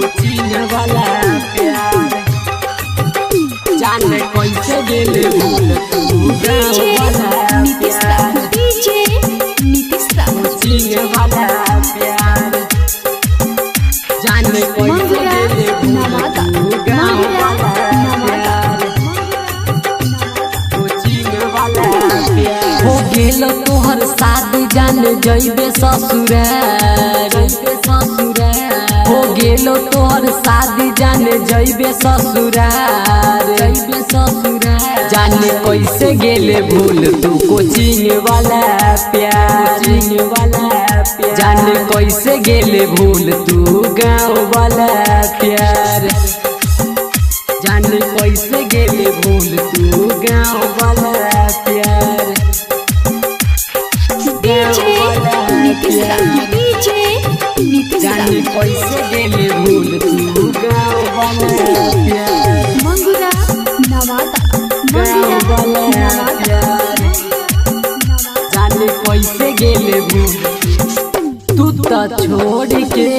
Coaching वाला प्यार जाने कैसे गेले भूल तू गाँव वाला प्यार कोचिंग वाला प्यार जाने कैसे गेले भूल तू गाँव वाला प्यार कोचिंग वाला प्यार हो गेल तोहर शादी जाने जइबे ससुराल हो गेलो तोहर शादी जाने जइबे ससुराल जाने कैसे गेले भूल तू कोचिंग वाला प्यार जाने कैसे गेले भूल तू गाँव वाला प्यार जाने कैसे गेले भूल तू गाँव वाला प्यार जाने कैसे गेले भूल तू गाँव वाला प्यार मंगुरा नवादा गाँव वाला प्यार जाने कैसे गेले भूल तू तो छोड़ के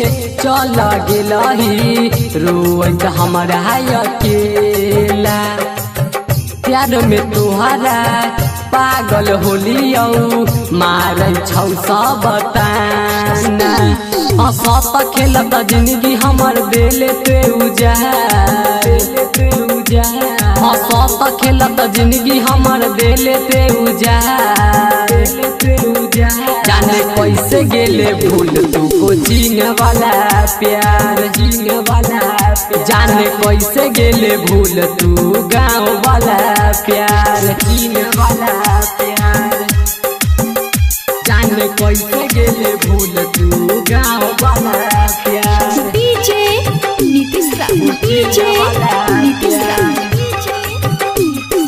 चल गेलही रोज हमारा अकेला प्यार में तुहरा पागल होलियौ मारै छौ सब ताना हंसत खेलत जिंदगी हमर देले ते उजार हंसत खेलत जिंदगी हमर देले ते उजार जाने कैसे गेले भूल तू कोचिंग वाला प्यार जाने कैसे गेले भूल तू गाँव वाला प्यार वाला प्यार जाने कैसे गेले भूल तू गाँव वाला प्यार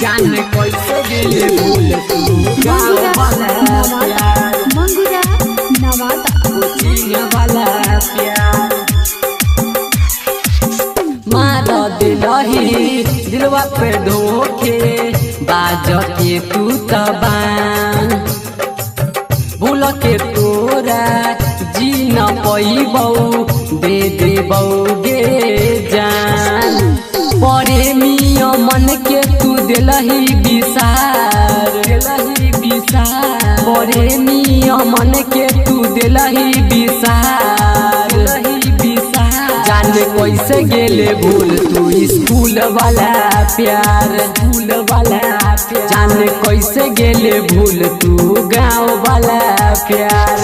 जाने कैसे गेले भूल तू गाँव वाला प्यार मंगुरा नवादा कोचिंग वाला प्यार मार दिलही दिलवा पे धोखे बाज के तू तबान भूल के तोरा जी न पैबौ दे देबौ गे जान प्रेमिया मन के तू दिलही विसार प्रेमिया मन के तू दिलही विसार जाने कैसे गेले भूल तू स्कूल वाला प्यार जाने कैसे गेले भूल तू गाँव वाला प्यार।